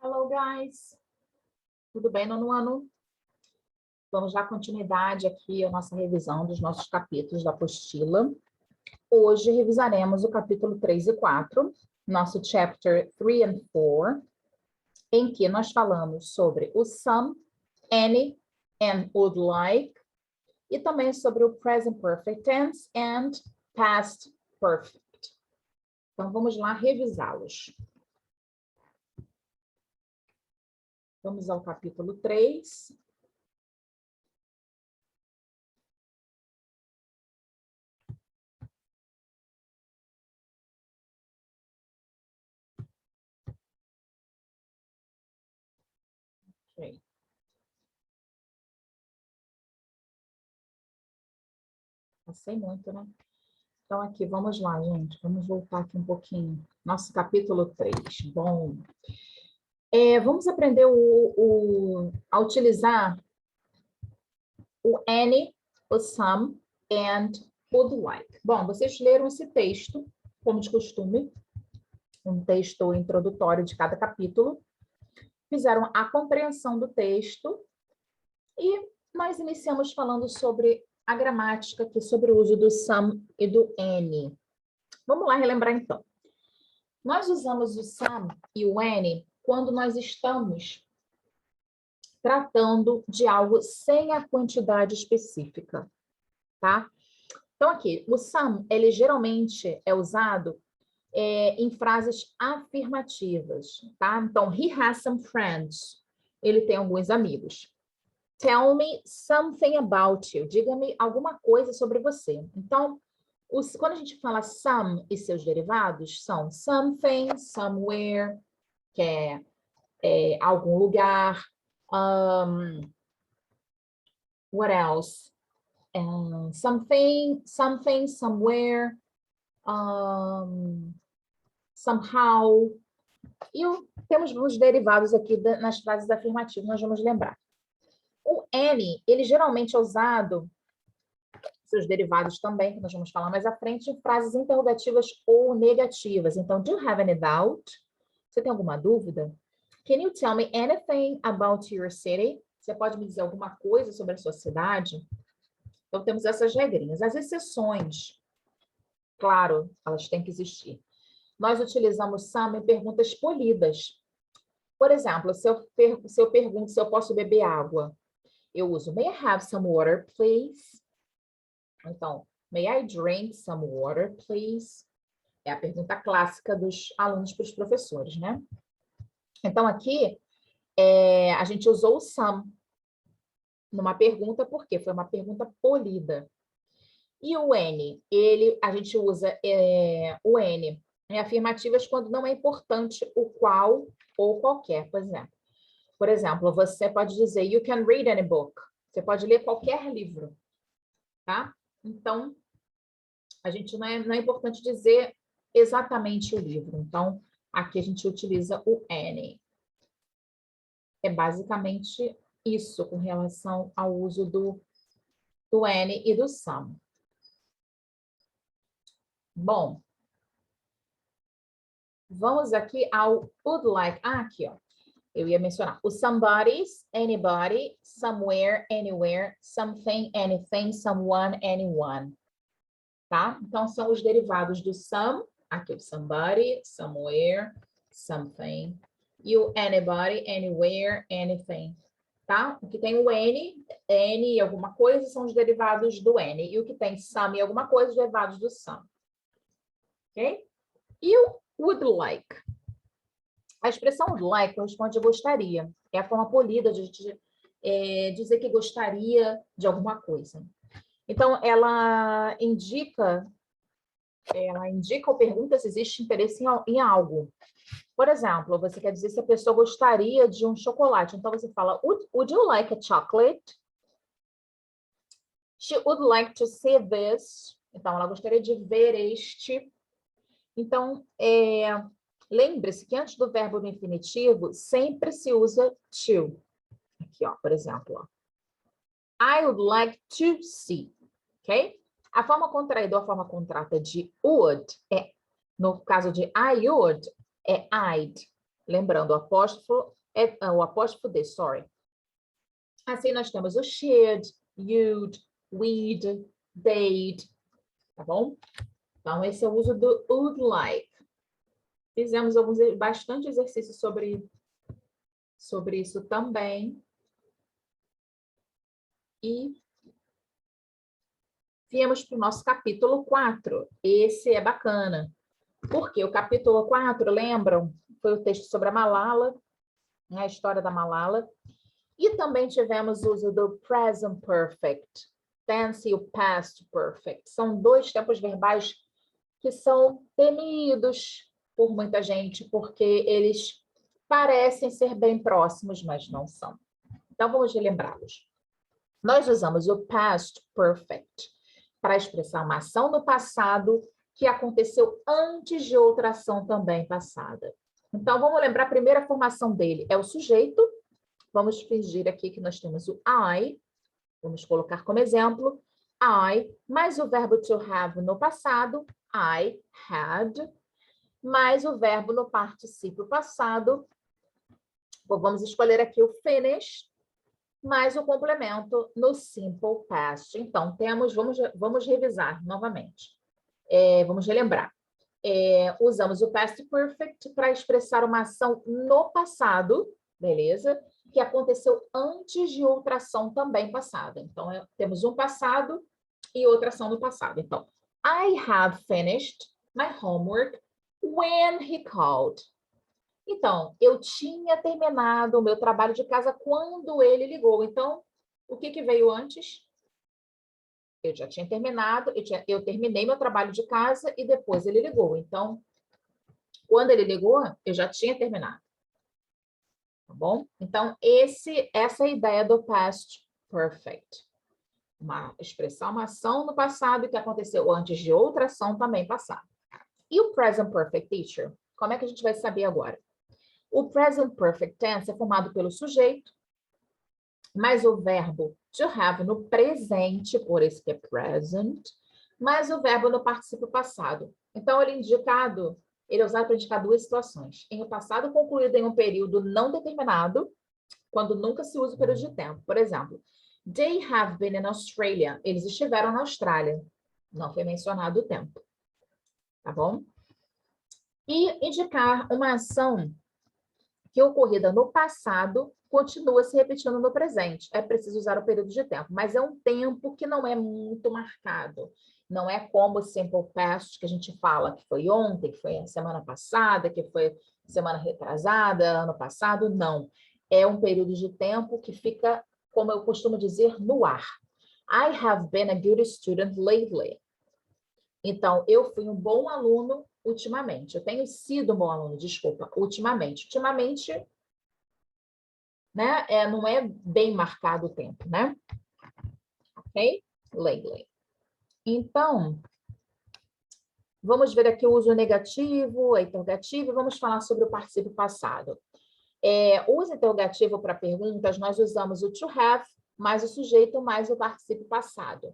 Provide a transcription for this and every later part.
Hello, guys! Tudo bem, nono ano? Vamos dar continuidade aqui à nossa revisão dos nossos capítulos da apostila. Hoje revisaremos o capítulo 3 e 4, nosso chapter 3 and 4, em que nós falamos sobre o some, any, and would like, e também sobre o present perfect tense and past perfect. Então, vamos lá revisá-los. Vamos ao capítulo 3. Okay. Passei muito, né? Então, aqui, vamos lá, gente. Vamos voltar aqui um pouquinho. Nosso capítulo 3. Bom. Vamos aprender a utilizar o any, o some and would like. Bom, vocês leram esse texto, como de costume, um texto introdutório de cada capítulo, fizeram a compreensão do texto e nós iniciamos falando sobre a gramática aqui, sobre o uso do some e do any. Vamos lá relembrar, então. Nós usamos o some e o any quando nós estamos tratando de algo sem a quantidade específica, tá? Então, aqui, o some, ele geralmente é usado em frases afirmativas, tá? Então, he has some friends. Ele tem alguns amigos. Tell me something about you. Diga-me alguma coisa sobre você. Então, quando a gente fala some e seus derivados, são something, somewhere, que é algum lugar. What else? Something, somewhere, somehow. E temos os derivados aqui nas frases afirmativas, nós vamos lembrar. O any, ele geralmente é usado, seus derivados também, que nós vamos falar mais à frente, em frases interrogativas ou negativas. Então, do you have any doubt? Você tem alguma dúvida? Can you tell me anything about your city? Você pode me dizer alguma coisa sobre a sua cidade? Então, temos essas regrinhas. As exceções, claro, elas têm que existir. Nós utilizamos some em perguntas polidas. Por exemplo, se eu pergunto se eu posso beber água, eu uso may I have some water, please? Então, may I drink some water, please? É a pergunta clássica dos alunos para os professores, né? Então, aqui, a gente usou o some numa pergunta, porque foi uma pergunta polida. E o N, a gente usa o N em afirmativas quando não é importante o qual ou qualquer, por exemplo, você pode dizer, you can read any book. Você pode ler qualquer livro, tá? Então, a gente não é importante dizer exatamente o livro. Então, aqui a gente utiliza o any. É basicamente isso com relação ao uso do any e do some. Bom, vamos aqui ao would like. Aqui, ó. Eu ia mencionar o somebody's, anybody, somewhere, anywhere, something, anything, someone, anyone. Tá? Então, são os derivados do some, aqui o somebody, somewhere, something, e o anybody, anywhere, anything. Tá? O que tem o any e alguma coisa, são os derivados do any. E o que tem some e alguma coisa, os derivados do some. Ok? E o would like. A expressão would like corresponde a gostaria. É a forma polida de dizer que gostaria de alguma coisa. Então, ela indica ou pergunta se existe interesse em algo. Por exemplo, você quer dizer se a pessoa gostaria de um chocolate. Então, você fala, would you like a chocolate? She would like to see this. Então, ela gostaria de ver este. Então, lembre-se que antes do verbo no infinitivo, sempre se usa to. Aqui, ó, por exemplo. Ó. I would like to see. Ok? A forma contraída ou a forma contrata de would no caso de I would, é I'd. Lembrando, o apóstrofo de, sorry. Assim, nós temos o should, you'd, we'd, they'd, tá bom? Então, esse é o uso do would like. Fizemos bastante exercícios sobre isso também. E viemos para o nosso capítulo 4. Esse é bacana. Porque o capítulo 4, lembram? Foi o texto sobre a Malala, né, a história da Malala. E também tivemos o uso do present perfect, tense e o past perfect. São dois tempos verbais que são temidos por muita gente, porque eles parecem ser bem próximos, mas não são. Então, vamos relembrá-los. Nós usamos o past perfect para expressar uma ação no passado que aconteceu antes de outra ação também passada. Então, vamos lembrar a primeira formação dele. É o sujeito. Vamos fingir aqui que nós temos o I. Vamos colocar como exemplo I, mais o verbo to have no passado, I had, mais o verbo no particípio passado. Vamos escolher aqui o finish, mais o complemento no simple past. Então, vamos revisar novamente. Vamos relembrar. Usamos o past perfect para expressar uma ação no passado, beleza? Que aconteceu antes de outra ação também passada. Então, temos um passado e outra ação no passado. Então, I have finished my homework when he called. Então, eu tinha terminado o meu trabalho de casa quando ele ligou. Então, o que veio antes? Eu já tinha terminado, eu terminei meu trabalho de casa e depois ele ligou. Então, quando ele ligou, eu já tinha terminado. Tá bom? Então, essa é a ideia do past perfect. Expressar uma ação no passado que aconteceu antes de outra ação também passada. E o present perfect, teacher? Como é que a gente vai saber agora? O present perfect tense é formado pelo sujeito, mais o verbo to have no presente, por isso que é present, mais o verbo no particípio passado. Então, ele é usado para indicar duas situações. Em um passado concluído em um período não determinado, quando nunca se usa o período de tempo. Por exemplo, they have been in Australia. Eles estiveram na Austrália. Não foi mencionado o tempo. Tá bom? E indicar uma ação que ocorrida no passado continua se repetindo no presente. É preciso usar o período de tempo, mas é um tempo que não é muito marcado. Não é como o simple past que a gente fala que foi ontem, que foi a semana passada, que foi semana retrasada, ano passado. Não. É um período de tempo que fica, como eu costumo dizer, no ar. I have been a good student lately. Então, eu fui um bom aluno ultimamente. Eu tenho sido um bom aluno, desculpa, ultimamente. Ultimamente, né, não é bem marcado o tempo, né? Ok? Lately. Então, vamos ver aqui o uso negativo, a interrogativo, e vamos falar sobre o particípio passado. O uso interrogativo para perguntas, nós usamos o to have, mais o sujeito, mais o particípio passado.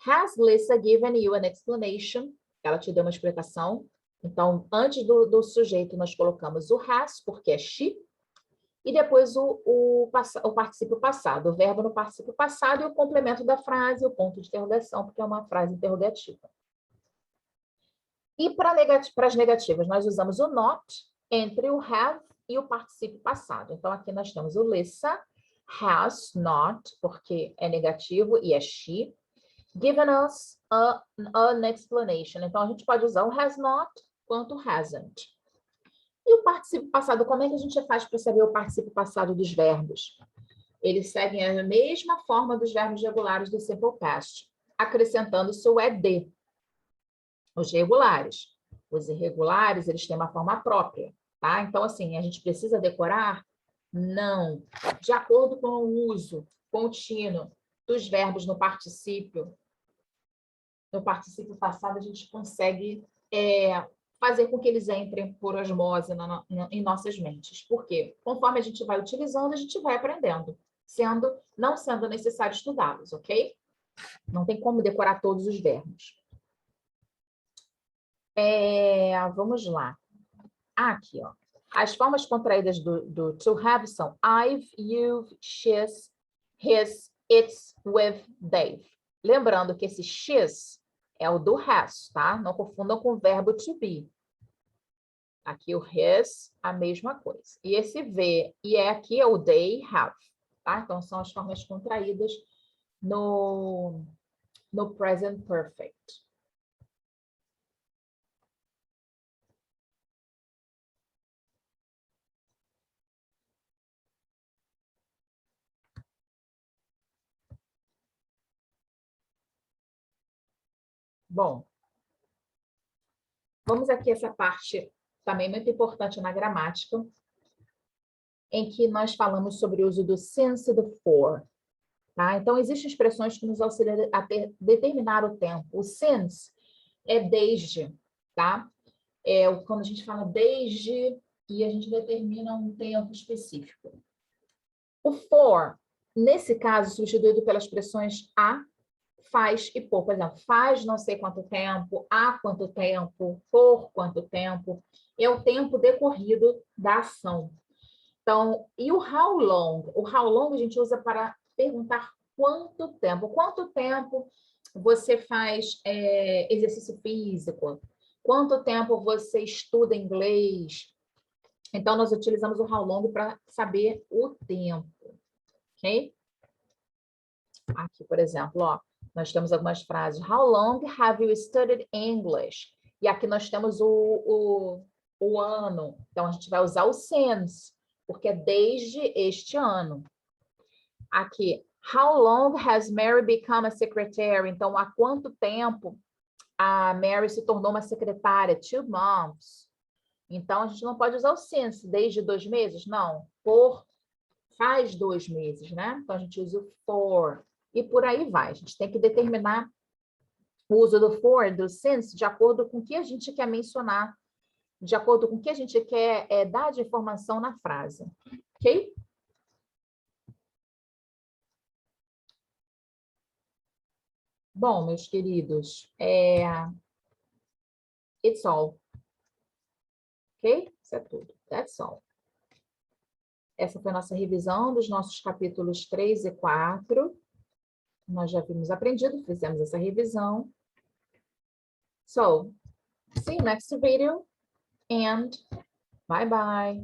Has Lisa given you an explanation? Ela te deu uma explicação. Então, antes do sujeito, nós colocamos o has, porque é she, e depois o particípio passado, o verbo no particípio passado e o complemento da frase, o ponto de interrogação, porque é uma frase interrogativa. E para as negativas, nós usamos o not entre o have e o particípio passado. Então, aqui nós temos o Lisa has not, porque é negativo e é she, given us an explanation. Então, a gente pode usar o has not quanto hasn't. E o particípio passado, como é que a gente faz para saber o particípio passado dos verbos? Eles seguem a mesma forma dos verbos regulares do simple past, acrescentando-se o ed. Os regulares. Os irregulares, eles têm uma forma própria, tá? Então, assim, a gente precisa decorar? Não. De acordo com o uso contínuo dos verbos no particípio passado, a gente consegue fazer com que eles entrem por osmose em nossas mentes. Por quê? Conforme a gente vai utilizando, a gente vai aprendendo, não sendo necessário estudá-los, ok? Não tem como decorar todos os verbos. Vamos lá. Aqui, ó. As formas contraídas do to have são I've, you've, she's, his, it's, with, they've. Lembrando que esse she's é o do has, tá? Não confundam com o verbo to be. Aqui o his, a mesma coisa. E esse V e aqui é o they have, tá? Então, são as formas contraídas no present perfect. Bom, vamos aqui essa parte também muito importante na gramática, em que nós falamos sobre o uso do since e do for. Tá? Então, existem expressões que nos auxiliam a determinar o tempo. O since é desde, tá? Quando a gente fala desde, e a gente determina um tempo específico. O for, nesse caso, substituído pelas expressões a, faz e por. Por exemplo, faz não sei quanto tempo, há quanto tempo, por quanto tempo. É o tempo decorrido da ação. Então, e o how long? O how long a gente usa para perguntar quanto tempo. Quanto tempo você faz exercício físico? Quanto tempo você estuda inglês? Então, nós utilizamos o how long para saber o tempo. Ok? Aqui, por exemplo, ó, nós temos algumas frases. How long have you studied English? E aqui nós temos o ano. Então, a gente vai usar o since, porque é desde este ano. Aqui, how long has Mary become a secretary? Então, há quanto tempo a Mary se tornou uma secretária? 2 months. Então, a gente não pode usar o since, desde 2 meses? Não, por faz 2 meses, né? Então, a gente usa o for. E por aí vai. A gente tem que determinar o uso do for, do since, de acordo com o que a gente quer mencionar, de acordo com o que a gente quer dar de informação na frase. Ok? Bom, meus queridos, it's all. Ok? Isso é tudo. That's all. Essa foi a nossa revisão dos nossos capítulos 3 e 4. Nós já vimos aprendido, fizemos essa revisão. So, see you next video and bye-bye.